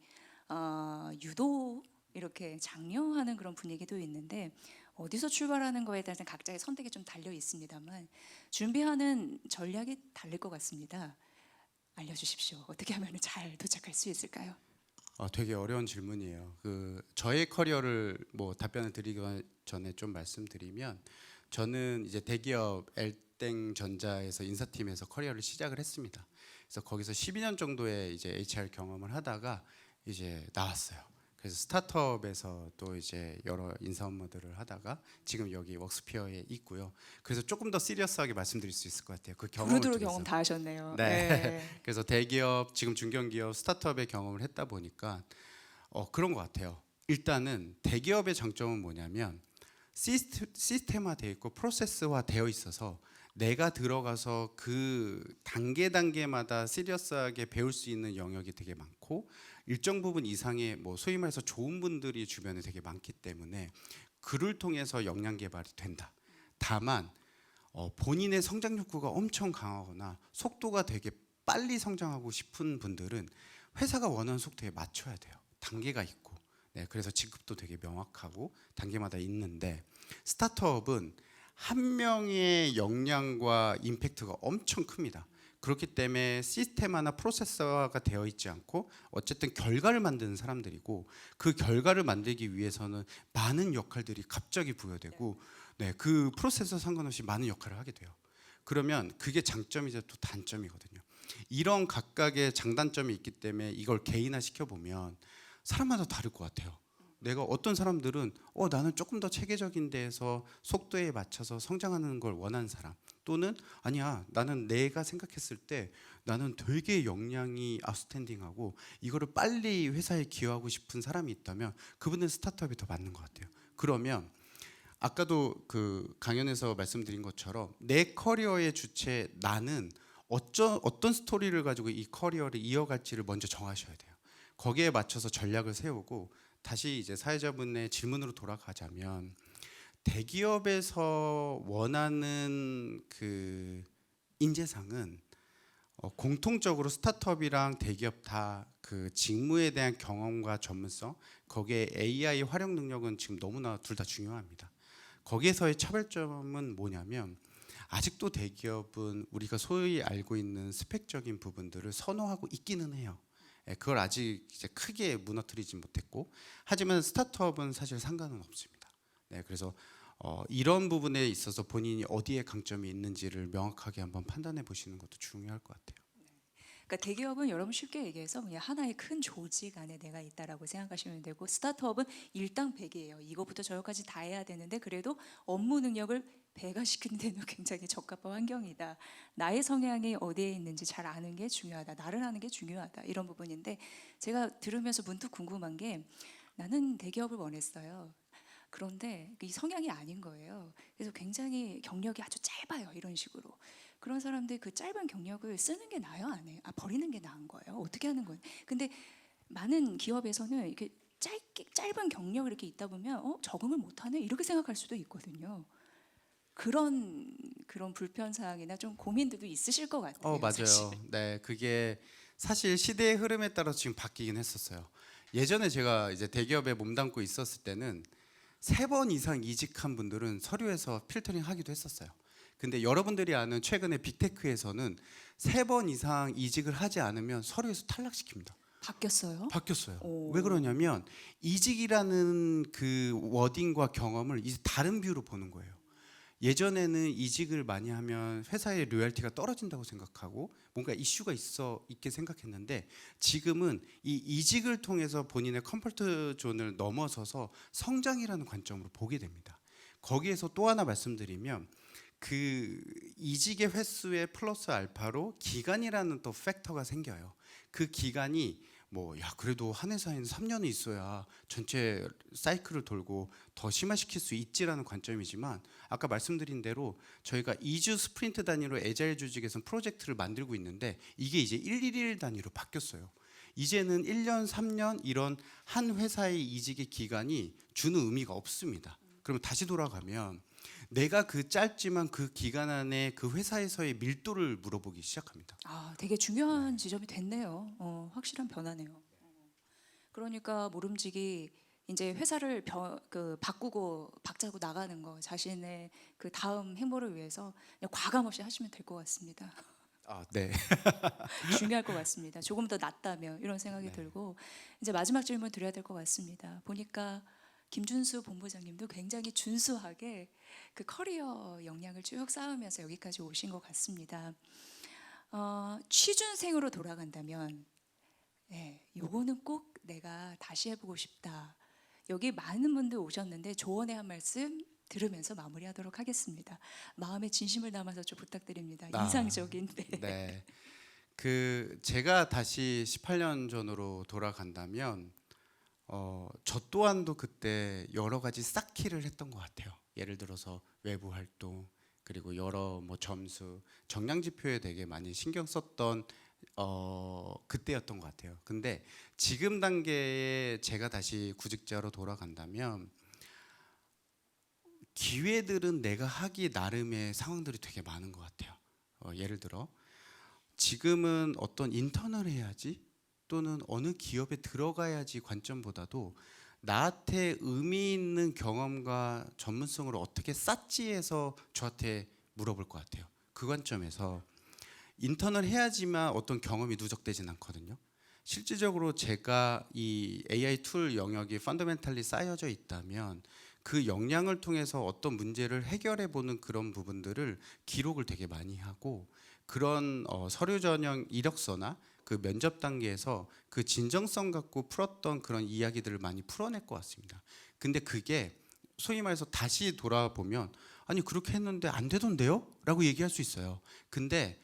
유도 이렇게 장려하는 그런 분위기도 있는데, 어디서 출발하는 거에 대한 각자의 선택이 좀 달려 있습니다만 준비하는 전략이 다를 것 같습니다. 알려주십시오. 어떻게 하면 잘 도착할 수 있을까요? 되게 어려운 질문이에요. 저의 커리어를 뭐 답변을 드리기 전에 좀 말씀드리면 저는 이제 대기업 엘땡전자에서 인사팀에서 커리어를 시작을 했습니다. 그래서 거기서 12년 정도의 이제 HR 경험을 하다가 이제 나왔어요. 그래서 스타트업에서 또 이제 여러 인사 업무들을 하다가 지금 여기 웍스피어에 있고요. 그래서 조금 더 시리어스하게 말씀드릴 수 있을 것 같아요. 그 경험을 두루두루 통해서. 경험 다 하셨네요. 네. 네. 그래서 대기업, 지금 중견기업, 스타트업의 경험을 했다 보니까 그런 것 같아요. 일단은 대기업의 장점은 뭐냐면 시스템화되어 있고 프로세스화되어 있어서 내가 들어가서 그 단계마다 시리어스하게 배울 수 있는 영역이 되게 많고 일정 부분 이상의 뭐 소위 말해서 좋은 분들이 주변에 되게 많기 때문에 그를 통해서 역량 개발이 된다. 다만 본인의 성장 욕구가 엄청 강하거나 속도가 되게 빨리 성장하고 싶은 분들은 회사가 원하는 속도에 맞춰야 돼요. 단계가 있고. 네, 그래서 직급도 되게 명확하고 단계마다 있는데 스타트업은 한 명의 역량과 임팩트가 엄청 큽니다. 그렇기 때문에 시스템화나 프로세서가 되어 있지 않고 어쨌든 결과를 만드는 사람들이고 그 결과를 만들기 위해서는 많은 역할들이 갑자기 부여되고 네, 그 프로세서 상관없이 많은 역할을 하게 돼요. 그러면 그게 장점이자 또 단점이거든요. 이런 각각의 장단점이 있기 때문에 이걸 개인화 시켜보면 사람마다 다를 것 같아요. 내가 어떤 사람들은 나는 조금 더 체계적인 데에서 속도에 맞춰서 성장하는 걸 원하는 사람 또는 아니야 나는 내가 생각했을 때 나는 되게 역량이 아웃스탠딩하고 이거를 빨리 회사에 기여하고 싶은 사람이 있다면 그분은 스타트업이 더 맞는 것 같아요. 그러면 아까도 그 강연에서 말씀드린 것처럼 내 커리어의 주체 나는 어떤 스토리를 가지고 이 커리어를 이어갈지를 먼저 정하셔야 돼요. 거기에 맞춰서 전략을 세우고 다시 이제 사회자분의 질문으로 돌아가자면 대기업에서 원하는 그 인재상은 공통적으로 스타트업이랑 대기업 다 그 직무에 대한 경험과 전문성 거기에 AI 활용 능력은 지금 너무나 둘 다 중요합니다. 거기에서의 차별점은 뭐냐면 아직도 대기업은 우리가 소위 알고 있는 스펙적인 부분들을 선호하고 있기는 해요. 그걸 아직 이제 크게 무너뜨리지 못했고 하지만 스타트업은 사실 상관은 없습니다. 네, 그래서 이런 부분에 있어서 본인이 어디에 강점이 있는지를 명확하게 한번 판단해 보시는 것도 중요할 것 같아요. 그러니까 대기업은 여러분 쉽게 얘기해서 그냥 하나의 큰 조직 안에 내가 있다라고 생각하시면 되고 스타트업은 일당백이에요. 이거부터 저거까지 다 해야 되는데 그래도 업무 능력을 배가시키는 데는 굉장히 적합한 환경이다. 나의 성향이 어디에 있는지 잘 아는 게 중요하다. 나를 아는 게 중요하다. 이런 부분인데 제가 들으면서 문득 궁금한 게 나는 대기업을 원했어요. 그런데 이 성향이 아닌 거예요. 그래서 굉장히 경력이 아주 짧아요. 이런 식으로. 그런 사람들 그 짧은 경력을 쓰는 게 나아요, 안 해요? 버리는 게 나은 거예요. 어떻게 하는 거예요? 근데 많은 기업에서는 이렇게 짧은 경력이 이렇게 있다 보면 적응을 못하네 이렇게 생각할 수도 있거든요. 그런 불편 사항이나 좀 고민들도 있으실 것 같아요. 맞아요. 사실. 네, 그게 사실 시대의 흐름에 따라서 지금 바뀌긴 했었어요. 예전에 제가 이제 대기업에 몸담고 있었을 때는 3번 이상 이직한 분들은 서류에서 필터링 하기도 했었어요. 근데 여러분들이 아는 최근에 빅테크에서는 3번 이상 이직을 하지 않으면 서류에서 탈락시킵니다. 바뀌었어요? 바뀌었어요. 오. 왜 그러냐면 이직이라는 그 워딩과 경험을 이제 다른 뷰로 보는 거예요. 예전에는 이직을 많이 하면 회사의 로열티가 떨어진다고 생각하고 뭔가 이슈가 있게 생각했는데 지금은 이 이직을 통해서 본인의 컴포트 존을 넘어서서 성장이라는 관점으로 보게 됩니다. 거기에서 또 하나 말씀드리면 그 이직의 횟수에 플러스 알파로 기간이라는 또 팩터가 생겨요. 그 기간이 그래도 한 회사에는 3년이 있어야 전체 사이클을 돌고 더 심화시킬 수 있지라는 관점이지만 아까 말씀드린 대로 저희가 2주 스프린트 단위로 애자일 조직에서는 프로젝트를 만들고 있는데 이게 이제 111 단위로 바뀌었어요. 이제는 1년, 3년 이런 한 회사의 이직의 기간이 주는 의미가 없습니다. 그러면 다시 돌아가면 내가 그 짧지만 그 기간 안에 그 회사에서의 밀도를 물어보기 시작합니다. 되게 중요한 지점이 됐네요. 확실한 변화네요. 그러니까 모름지기 이제 회사를 바꾸고 박차고 나가는 거 자신의 그 다음 행보를 위해서 그냥 과감 없이 하시면 될 것 같습니다. 네. 중요할 것 같습니다. 조금 더 낫다면 이런 생각이 네. 들고 이제 마지막 질문 드려야 될 것 같습니다. 보니까 김준수 본부장님도 굉장히 준수하게 그 커리어 역량을 쭉 쌓으면서 여기까지 오신 것 같습니다. 취준생으로 돌아간다면, 요거는 꼭 내가 다시 해보고 싶다. 여기 많은 분들 오셨는데 조언의 한 말씀 들으면서 마무리하도록 하겠습니다. 마음의 진심을 담아서 좀 부탁드립니다. 아, 인상적인. 네. 그 제가 다시 18년 전으로 돌아간다면 저 또한도 그때 여러 가지 쌓기를 했던 것 같아요. 예를 들어서 외부 활동 그리고 여러 뭐 점수, 정량 지표에 되게 많이 신경 썼던 그때였던 것 같아요. 근데 지금 단계에 제가 다시 구직자로 돌아간다면 기회들은 내가 하기 나름의 상황들이 되게 많은 것 같아요. 예를 들어 지금은 어떤 인턴을 해야지 또는 어느 기업에 들어가야지 관점보다도 나한테 의미 있는 경험과 전문성을 어떻게 쌓지 해서 저한테 물어볼 것 같아요. 그 관점에서 인턴을 해야지만 어떤 경험이 누적되진 않거든요. 실질적으로 제가 이 AI 툴 영역이 펀더멘탈리 쌓여져 있다면 그 역량을 통해서 어떤 문제를 해결해 보는 그런 부분들을 기록을 되게 많이 하고 그런 서류 전형 이력서나 그 면접 단계에서 그 진정성 갖고 풀었던 그런 이야기들을 많이 풀어낼 것 같습니다. 근데 그게 소위 말해서 다시 돌아보면 아니 그렇게 했는데 안 되던데요? 라고 얘기할 수 있어요. 근데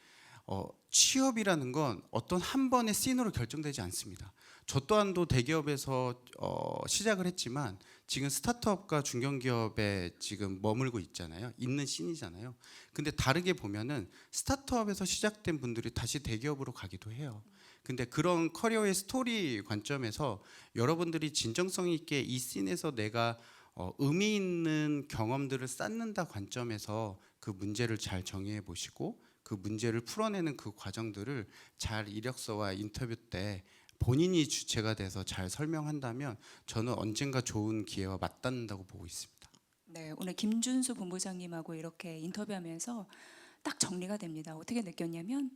취업이라는 건 어떤 한 번의 씬으로 결정되지 않습니다. 저 또한도 대기업에서 시작을 했지만 지금 스타트업과 중견기업에 지금 머물고 있잖아요. 있는 씬이잖아요. 근데 다르게 보면은 스타트업에서 시작된 분들이 다시 대기업으로 가기도 해요. 근데 그런 커리어의 스토리 관점에서 여러분들이 진정성 있게 이 씬에서 내가 의미 있는 경험들을 쌓는다 관점에서 그 문제를 잘 정의해 보시고 그 문제를 풀어내는 그 과정들을 잘 이력서와 인터뷰 때 본인이 주체가 돼서 잘 설명한다면 저는 언젠가 좋은 기회와 맞닿는다고 보고 있습니다. 네, 오늘 김준수 본부장님하고 이렇게 인터뷰하면서 딱 정리가 됩니다. 어떻게 느꼈냐면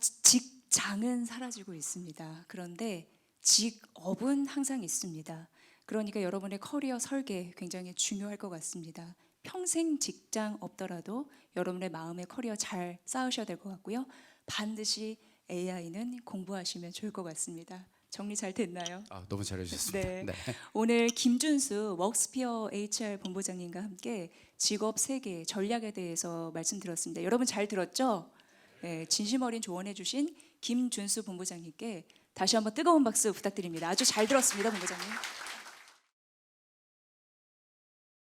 직장은 사라지고 있습니다. 그런데 직업은 항상 있습니다. 그러니까 여러분의 커리어 설계 굉장히 중요할 것 같습니다. 평생 직장 없더라도 여러분의 마음의 커리어 잘 쌓으셔야 될 것 같고요. 반드시 AI는 공부하시면 좋을 것 같습니다. 정리 잘 됐나요? 너무 잘해주셨습니다. 네. 네. 오늘 김준수 웍스피어 HR 본부장님과 함께 직업 세계 전략에 대해서 말씀드렸습니다. 여러분 잘 들었죠? 네, 진심 어린 조언해주신 김준수 본부장님께 다시 한번 뜨거운 박수 부탁드립니다. 아주 잘 들었습니다, 본부장님.